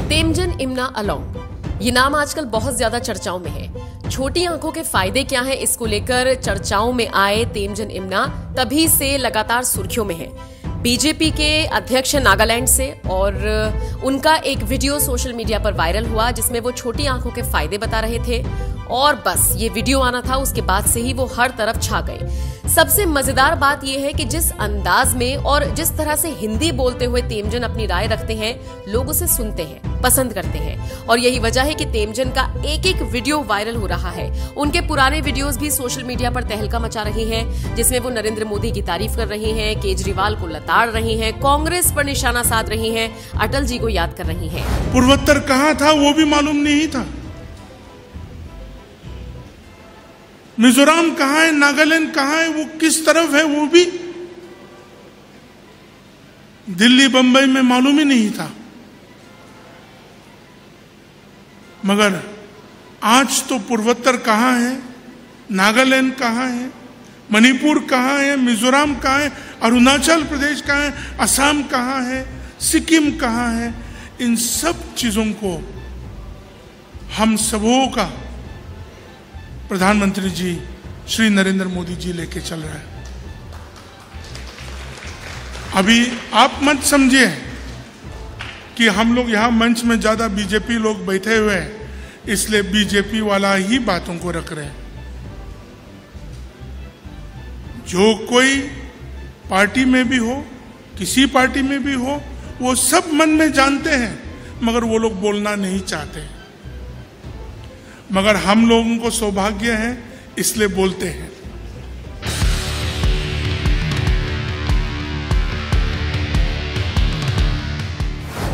तेमजन इम्ना along, ये नाम आजकल बहुत ज्यादा चर्चाओं में है। छोटी आंखों के फायदे क्या हैं, इसको लेकर चर्चाओं में आए तेमजन इम्ना तभी से लगातार सुर्खियों में है। बीजेपी के अध्यक्ष नागालैंड से, और उनका एक वीडियो सोशल मीडिया पर वायरल हुआ जिसमें वो छोटी आंखों के फायदे बता रहे थे, और बस ये वीडियो आना था, उसके बाद से ही वो हर तरफ छा गए। सबसे मजेदार बात यह है कि जिस अंदाज में और जिस तरह से हिंदी बोलते हुए तेमजन अपनी राय रखते हैं, लोग उसे सुनते हैं, पसंद करते हैं, और यही वजह है कि तेमजन का एक एक वीडियो वायरल हो रहा है। उनके पुराने वीडियोस भी सोशल मीडिया पर तहलका मचा रही हैं, जिसमें वो नरेंद्र मोदी की तारीफ कर रही हैं, केजरीवाल को लताड़ रही हैं, कांग्रेस पर निशाना साध रही हैं, अटल जी को याद कर रही हैं। पूर्वोत्तर कहाँ था वो भी मालूम नहीं था, मिजोरम कहाँ है, नागालैंड कहाँ है, वो किस तरफ है वो भी दिल्ली बंबई में मालूम ही नहीं था। मगर आज तो पूर्वोत्तर कहाँ है, नागालैंड कहाँ है, मणिपुर कहाँ है, मिजोरम कहाँ है, अरुणाचल प्रदेश कहाँ है, असम कहाँ है, सिक्किम कहाँ है, इन सब चीजों को हम सबों का प्रधानमंत्री जी श्री नरेंद्र मोदी जी लेके चल रहे हैं। अभी आप मत समझिए कि हम लोग यहां मंच में ज्यादा बीजेपी लोग बैठे हुए हैं इसलिए बीजेपी वाला ही बातों को रख रहे हैं। जो कोई पार्टी में भी हो, किसी पार्टी में भी हो, वो सब मन में जानते हैं, मगर वो लोग बोलना नहीं चाहते हैं। मगर हम लोगों को सौभाग्य है इसलिए बोलते हैं।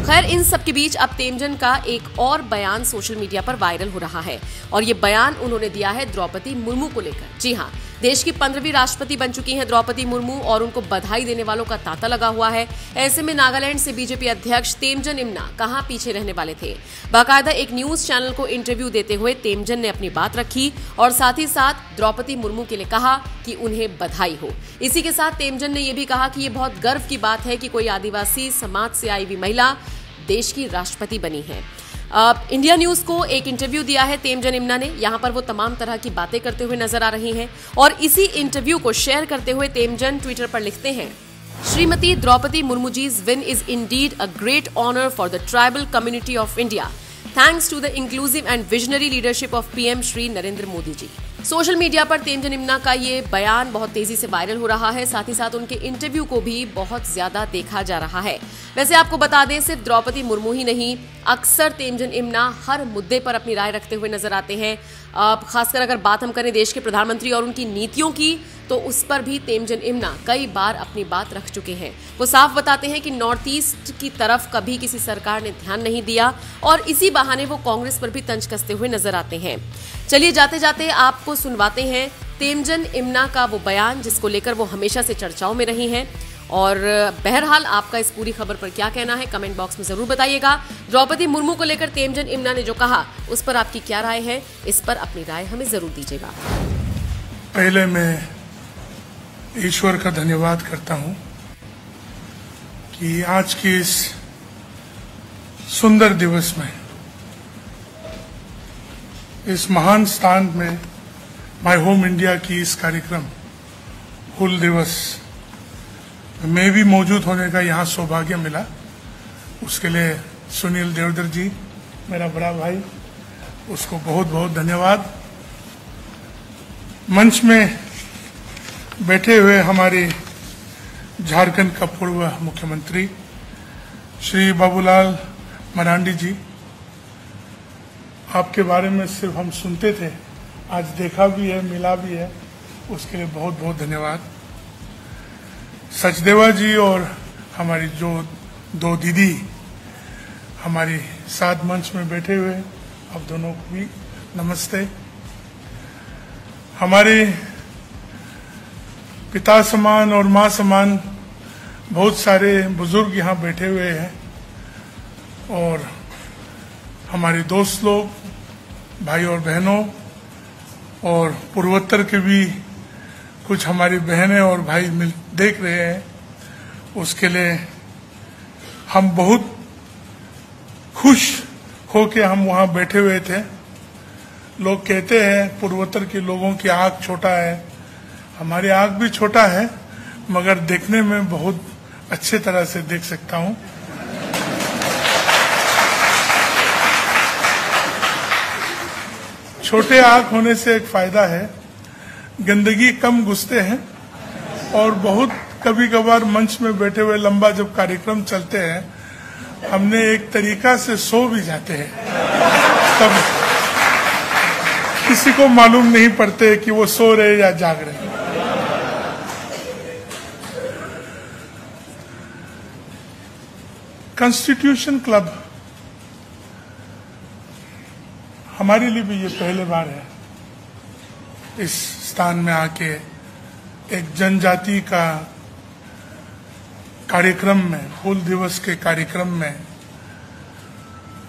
खैर, इन सब के बीच अब तेमजन का एक और बयान सोशल मीडिया पर वायरल हो रहा है, और ये बयान उन्होंने दिया है द्रौपदी मुर्मू को लेकर। जी हाँ, देश की 15वीं राष्ट्रपति बन चुकी हैं द्रौपदी मुर्मू, और उनको बधाई देने वालों का तांता लगा हुआ है। ऐसे में नागालैंड से बीजेपी अध्यक्ष तेमजन इम्ना कहां पीछे रहने वाले थे। बाकायदा एक न्यूज चैनल को इंटरव्यू देते हुए तेमजन ने अपनी बात रखी, और साथ ही साथ द्रौपदी मुर्मू के लिए कहा कि उन्हें बधाई हो। इसी के साथ तेमजन ने यह भी कहा कि ये बहुत गर्व की बात है कि कोई आदिवासी समाज से आई हुई महिला देश की राष्ट्रपति बनी है। इंडिया न्यूज को एक इंटरव्यू दिया है तेमजन इम्ना ने। यहाँ पर वो तमाम तरह की बातें करते हुए नजर आ रही हैं, और इसी इंटरव्यू को शेयर करते हुए तेमजन ट्विटर पर लिखते हैं, श्रीमती द्रौपदी मुर्मू जी's win is indeed a great honor for the tribal community of India. Thanks to the inclusive and visionary leadership of PM Shri Narendra Modi ji. Social media पर तेमजन इम्ना का ये बयान बहुत तेजी से वायरल हो रहा है, साथ ही साथ उनके इंटरव्यू को भी बहुत ज्यादा देखा जा रहा है। वैसे आपको बता दें, सिर्फ द्रौपदी मुर्मू ही नहीं, अक्सर तेमजन इम्ना हर मुद्दे पर अपनी राय रखते हुए नजर आते हैं। खासकर अगर बात हम करें देश के प्रधानमंत्री और उनकी नीतियों की, तो उस पर भी तेमजन इम्ना कई बार अपनी बात रख चुके हैं। वो साफ बताते हैं कि नॉर्थ ईस्ट की तरफ कभी किसी सरकार ने ध्यान नहीं दिया, और इसी बहाने वो कांग्रेस पर भी तंज कसते हुए नजर आते हैं। चलिए जाते जाते आपको सुनवाते हैं तेमजन इम्ना का वो बयान जिसको लेकर वो हमेशा से चर्चाओं में रही हैं। और बहरहाल आपका इस पूरी खबर पर क्या कहना है, कमेंट बॉक्स में जरूर बताइएगा। द्रौपदी मुर्मू को लेकर तेमजन इम्ना ने जो कहा, उस पर आपकी क्या राय है, इस पर अपनी राय हमें जरूर दीजिएगा। पहले मैं ईश्वर का धन्यवाद करता हूं कि आज की इस सुंदर दिवस में, इस महान स्थान में, माय होम इंडिया की इस कार्यक्रम हुल दिवस में भी मौजूद होने का यहाँ सौभाग्य मिला। उसके लिए सुनील देवधर जी, मेरा बड़ा भाई, उसको बहुत बहुत धन्यवाद। मंच में बैठे हुए हमारे झारखंड का पूर्व मुख्यमंत्री श्री बाबूलाल मरांडी जी, आपके बारे में सिर्फ हम सुनते थे, आज देखा भी है, मिला भी है, उसके लिए बहुत बहुत धन्यवाद। सचदेवा जी और हमारी जो दो दीदी हमारी साथ मंच में बैठे हुए, आप दोनों को भी नमस्ते। हमारे पिता समान और माँ समान बहुत सारे बुजुर्ग यहाँ बैठे हुए हैं, और हमारे दोस्त लोग, भाई और बहनों, और पूर्वोत्तर के भी कुछ हमारी बहनें और भाई देख रहे हैं, उसके लिए हम बहुत खुश होके हम वहां बैठे हुए थे। लोग कहते हैं पूर्वोत्तर के लोगों की आंख छोटा है, हमारी आंख भी छोटा है, मगर देखने में बहुत अच्छे तरह से देख सकता हूं। छोटे आंख होने से एक फायदा है, गंदगी कम घुसते हैं और बहुत कभी कभार मंच में बैठे हुए लंबा जब कार्यक्रम चलते हैं हमने एक तरीका से सो भी जाते हैं, तब किसी को मालूम नहीं पड़ते कि वो सो रहे या जाग रहे। कॉन्स्टिट्यूशन क्लब हमारे लिए भी ये पहली बार है इस स्थान में आके एक जनजाति का कार्यक्रम में, हूल दिवस के कार्यक्रम में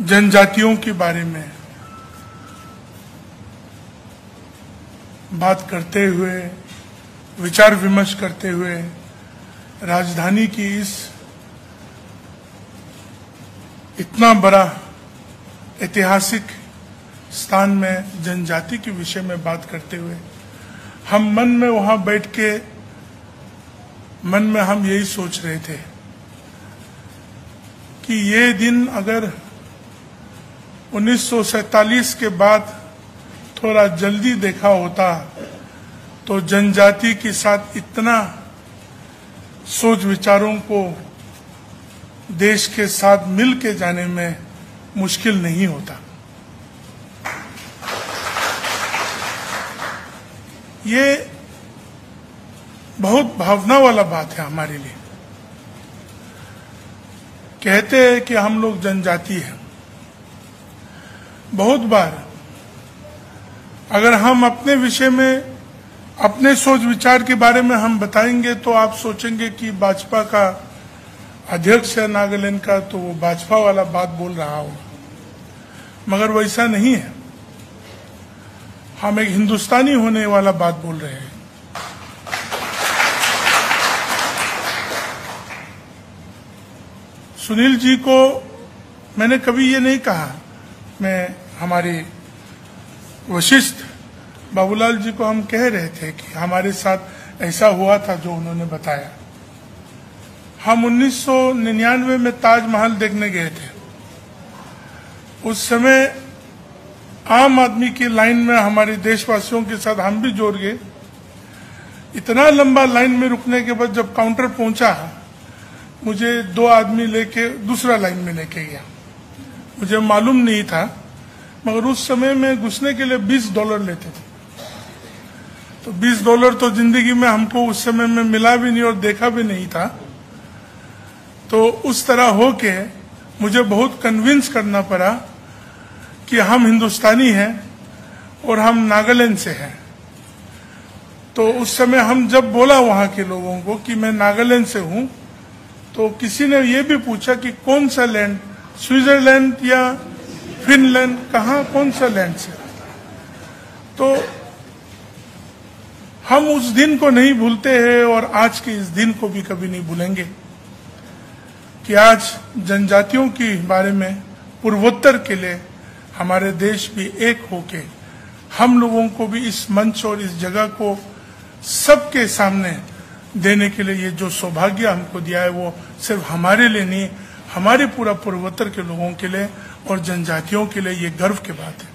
जनजातियों के बारे में बात करते हुए, विचार विमर्श करते हुए राजधानी की इस इतना बड़ा ऐतिहासिक स्थान में जनजाति के विषय में बात करते हुए हम मन में वहां बैठ के मन में हम यही सोच रहे थे कि ये दिन अगर 1947 के बाद थोड़ा जल्दी देखा होता तो जनजाति के साथ इतना सोच विचारों को देश के साथ मिल के जाने में मुश्किल नहीं होता। ये बहुत भावना वाला बात है हमारे लिए। कहते हैं कि हम लोग जनजाति हैं। बहुत बार अगर हम अपने विषय में, अपने सोच विचार के बारे में हम बताएंगे तो आप सोचेंगे कि भाजपा का अध्यक्ष है नागालैंड का, तो वो भाजपा वाला बात बोल रहा होगा, मगर वैसा नहीं है। हम एक हिंदुस्तानी होने वाला बात बोल रहे हैं। सुनील जी को मैंने कभी ये नहीं कहा, मैं हमारे वशिष्ठ बाबूलाल जी को हम कह रहे थे कि हमारे साथ ऐसा हुआ था जो उन्होंने बताया। हम 1999 में ताजमहल देखने गए थे। उस समय आम आदमी की लाइन में हमारे देशवासियों के साथ हम भी जोड़ गए। इतना लंबा लाइन में रुकने के बाद जब काउंटर पहुंचा, मुझे 2 आदमी लेके दूसरा लाइन में लेके गया। मुझे मालूम नहीं था, मगर उस समय में घुसने के लिए $20 लेते थे। तो $20 तो जिंदगी में हमको उस समय में मिला भी नहीं और देखा भी नहीं था। तो उस तरह होके मुझे बहुत कन्विंस करना पड़ा कि हम हिंदुस्तानी हैं और हम नागालैंड से हैं। तो उस समय हम जब बोला वहां के लोगों को कि मैं नागालैंड से हूं, तो किसी ने ये भी पूछा कि कौन सा लैंड, स्विट्जरलैंड या फिनलैंड, कहाँ, कौन सा लैंड से। तो हम उस दिन को नहीं भूलते हैं और आज के इस दिन को भी कभी नहीं भूलेंगे कि आज जनजातियों के बारे में पूर्वोत्तर के लिए हमारे देश भी एक होके हम लोगों को भी इस मंच और इस जगह को सबके सामने देने के लिए ये जो सौभाग्य हमको दिया है वो सिर्फ हमारे लिए नहीं, हमारे पूरा पूर्वोत्तर के लोगों के लिए और जनजातियों के लिए ये गर्व की बात है।